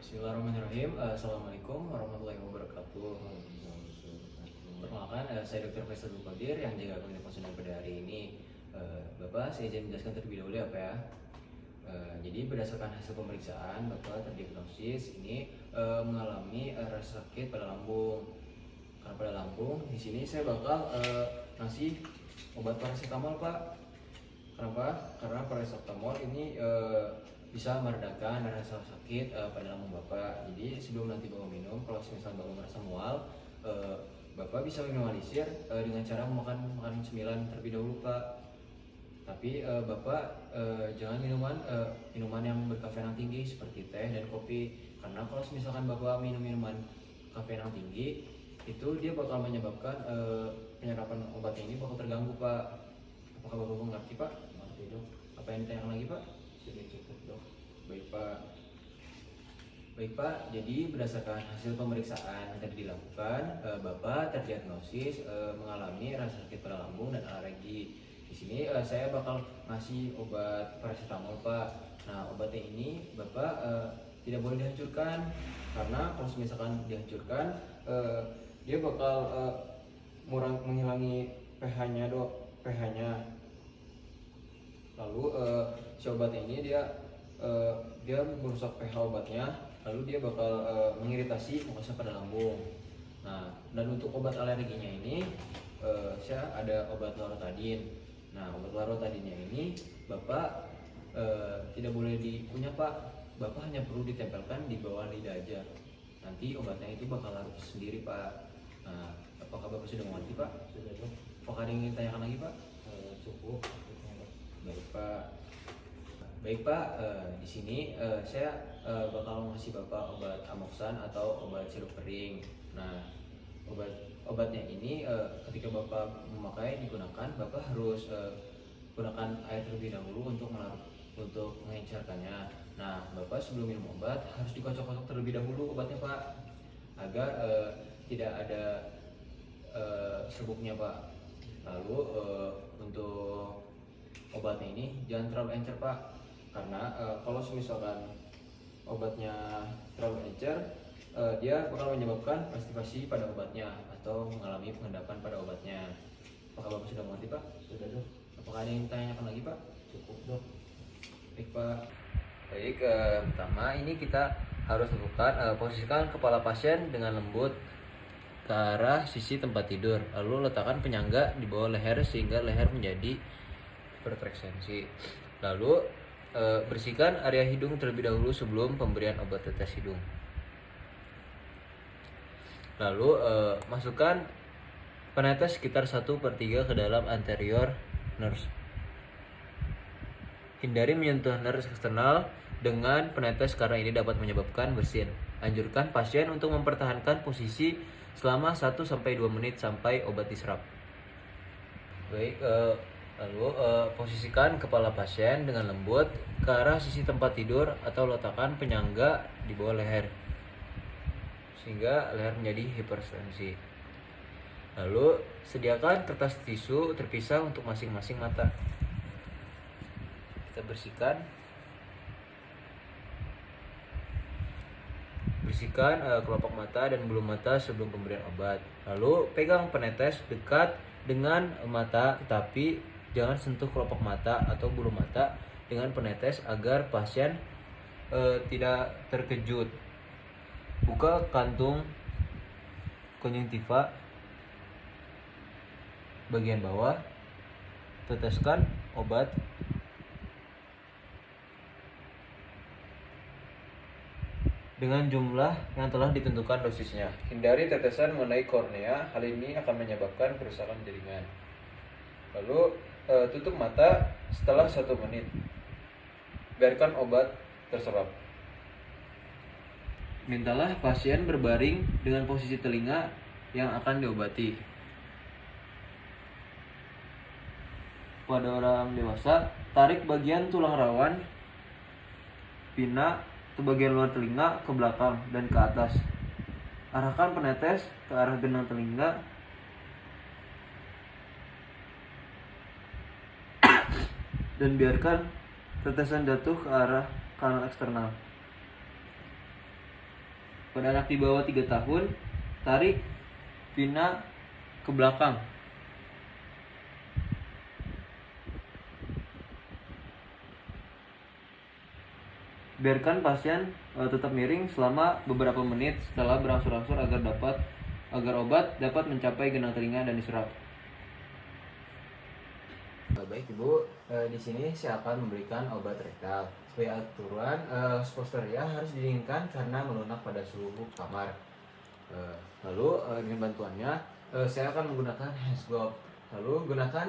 Bismillahirrahmanirrahim. Assalamualaikum warahmatullahi wabarakatuh. Perkenalkan, saya Dr. Faisal Qadir yang jaga klinik konsulen pada hari ini. Bapak, saya izin menjelaskan terlebih dahulu ya Pak ya. Jadi berdasarkan hasil pemeriksaan, Bapak terdiagnosis ini mengalami rasa sakit pada lambung. Karena pada lambung, di sini saya bakal ngasih obat paracetamol Pak. Kenapa? Karena paracetamol ini bisa meredakan rasa sakit pada lambung Bapak. Jadi sebelum nanti Bapak minum, kalau misalnya Bapak merasa mual, Bapak bisa minimalisir dengan cara makan cemilan terlebih dahulu Pak. Tapi Bapak jangan minuman yang berkafein yang tinggi seperti teh dan kopi. Karena kalau misalkan Bapak minum minuman kafein yang tinggi, itu dia bakal menyebabkan penyerapan obatnya ini bakal terganggu Pak. Apakah Bapak mengerti Pak? Mengerti dok. Apa yang ditanyakan lagi Pak? Sudah cukup dok. Baik Pak, jadi berdasarkan hasil pemeriksaan yang tadi dilakukan, Bapak terdiagnosis mengalami rasa sakit pada lambung dan alergi. Di sini saya bakal ngasih obat paracetamol Pak. Nah, obatnya ini Bapak tidak boleh dihancurkan, karena kalau misalkan dihancurkan, dia bakal menghilangi pH-nya dok, pH-nya. Lalu si obat ini dia merusak pH obatnya, lalu dia bakal mengiritasi mukosa pada lambung. Nah, dan untuk obat alerginya ini saya ada obat loratadin. Nah, obat loratadinnya ini Bapak tidak boleh dikunyah Pak. Bapak hanya perlu ditempelkan di bawah lidah aja. Nanti obatnya itu bakal larut sendiri Pak. Nah, apakah Bapak sudah mengerti Pak? Sudah dok. Apakah ada yang ingin ditanyakan lagi Pak? Cukup. Baik Pak, di sini saya bakal ngasih Bapak obat Amoxan atau obat sirup kering. Nah, obatnya ini ketika Bapak digunakan, Bapak harus gunakan air terlebih dahulu untuk mengencerkannya. Nah, Bapak sebelum minum obat harus dikocok-kocok terlebih dahulu obatnya Pak, agar tidak ada serbuknya Pak. Lalu untuk obatnya ini jangan terlalu encer Pak, karena kalau misalkan obatnya terlalu encer, dia bakal menyebabkan konstipasi pada obatnya atau mengalami pengendapan pada obatnya. Apakah Bapak sudah mengerti Pak? Sudah dok. Apakah ada yang ditanyakan lagi Pak? Cukup dok. Baik Pak. Baik, pertama ini kita harus lakukan posisikan kepala pasien dengan lembut ke arah sisi tempat tidur, lalu letakkan penyangga di bawah leher sehingga leher menjadi bertreksensi. Lalu bersihkan area hidung terlebih dahulu sebelum pemberian obat tetes hidung. Lalu masukkan penetes sekitar 1/3 ke dalam anterior nurse. Hindari menyentuh nurse eksternal dengan penetes karena ini dapat menyebabkan bersin. Anjurkan pasien untuk mempertahankan posisi selama 1-2 menit sampai obat diserap. Baik, lalu posisikan kepala pasien dengan lembut ke arah sisi tempat tidur atau letakkan penyangga di bawah leher sehingga leher menjadi hipertensi. Lalu sediakan kertas tisu terpisah untuk masing-masing mata. Kita bersihkan kelopak mata dan bulu mata sebelum pemberian obat. Lalu pegang penetes dekat dengan mata, tetapi jangan sentuh kelopak mata atau bulu mata dengan penetes agar pasien tidak terkejut. Buka kantung konjungtiva bagian bawah, teteskan obat dengan jumlah yang telah ditentukan dosisnya. Hindari tetesan mengenai kornea, hal ini akan menyebabkan kerusakan jaringan. Lalu tutup mata setelah 1 menit. Biarkan obat terserap. Mintalah pasien berbaring dengan posisi telinga yang akan diobati. Pada orang dewasa, tarik bagian tulang rawan pina ke bagian luar telinga ke belakang dan ke atas. Arahkan penetes ke arah genang telinga dan biarkan tetesan jatuh ke arah kanal eksternal. Pada anak di bawah 3 tahun, tarik pina ke belakang. Biarkan pasien tetap miring selama beberapa menit setelah berangsur-angsur agar obat dapat mencapai genang telinga dan diserap. Baik Ibu, di sini saya akan memberikan obat rektal. Sebagai aturan, Spossteria harus didinginkan karena melunak pada suhu kamar. Lalu dengan bantuannya, saya akan menggunakan hand glove. Lalu gunakan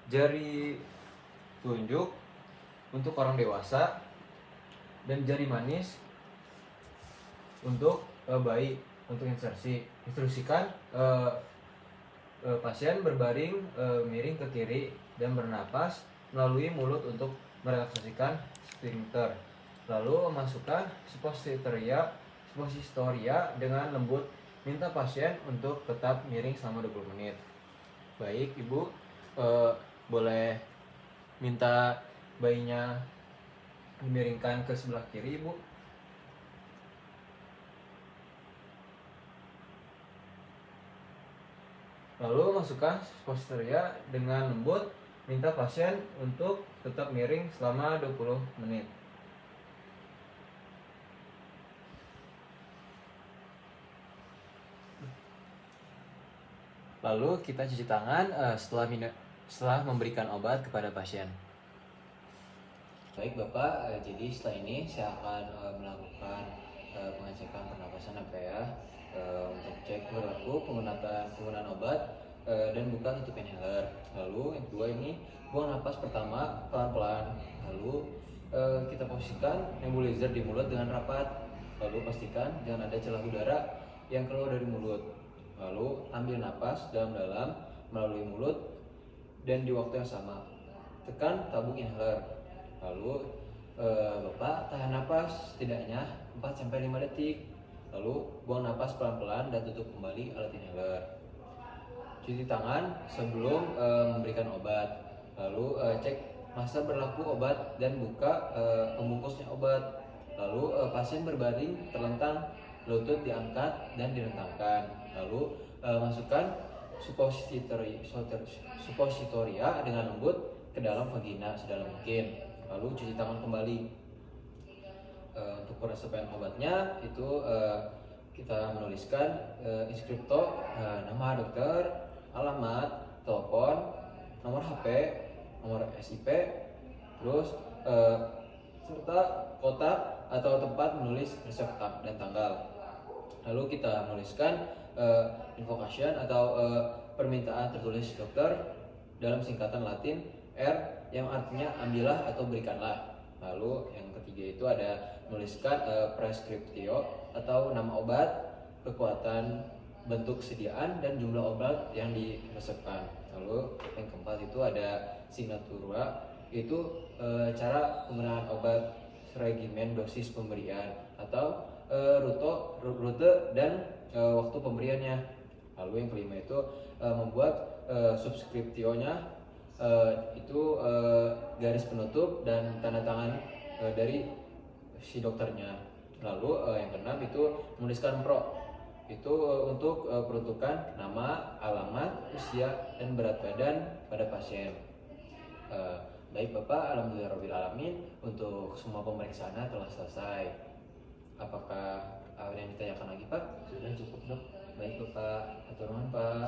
jari tunjuk untuk orang dewasa dan jari manis untuk bayi untuk insersi. Instruksikan pasien berbaring miring ke kiri dan bernapas melalui mulut untuk merelaksasikan sphincter. Lalu masukkan suppositoria dengan lembut. Minta pasien untuk tetap miring selama 20 menit. Baik Ibu, boleh minta bayinya dimiringkan ke sebelah kiri Ibu. Lalu masukkan suppositoria dengan lembut. Minta pasien untuk tetap miring selama 20 menit. Lalu kita cuci tangan setelah memberikan obat kepada pasien. Baik Bapak, jadi setelah ini saya akan melakukan pengecekan pernapasan untuk cek berlaku penggunaan obat dan buka tutup inhaler. Lalu yang kedua ini buang napas pertama pelan-pelan. Lalu kita posisikan nebulizer di mulut dengan rapat. Lalu pastikan jangan ada celah udara yang keluar dari mulut. Lalu ambil napas dalam-dalam melalui mulut dan di waktu yang sama. Tekan tabung inhaler. Lalu Bapak tahan napas setidaknya 4-5 detik. Lalu buang napas pelan-pelan dan tutup kembali alat inhaler. Cuci tangan sebelum memberikan obat. Lalu cek masa berlaku obat dan buka pembungkusnya obat. Lalu pasien berbaring terlentang, lutut diangkat dan direntangkan. Lalu masukkan suppositoria dengan lembut ke dalam vagina sedalam mungkin. Lalu cuci tangan kembali. Untuk peresepan obatnya itu kita menuliskan inskripto, nama dokter, alamat, telepon, nomor HP, nomor SIP, terus serta kotak atau tempat menulis resep dan tanggal. Lalu kita menuliskan invocation atau permintaan tertulis dokter dalam singkatan Latin R yang artinya ambillah atau berikanlah. Lalu yang ketiga itu ada menuliskan prescriptio atau nama obat, kekuatan, bentuk sediaan dan jumlah obat yang diresepkan. Lalu yang keempat itu ada signatura, itu cara penggunaan obat, regimen dosis pemberian atau rute dan waktu pemberiannya. Lalu yang kelima itu membuat subskriptionya, itu garis penutup dan tanda tangan dari si dokternya. Lalu yang keenam itu menuliskan pro, itu untuk peruntukan nama, alamat, usia dan berat badan pada pasien. Baik Bapak, alhamdulillahirobbilalamin, untuk semua pemeriksaannya telah selesai. Apakah ada yang ditanyakan lagi Pak? Sudah cukup Dok. Baik Bapak, atur nuhun Pak.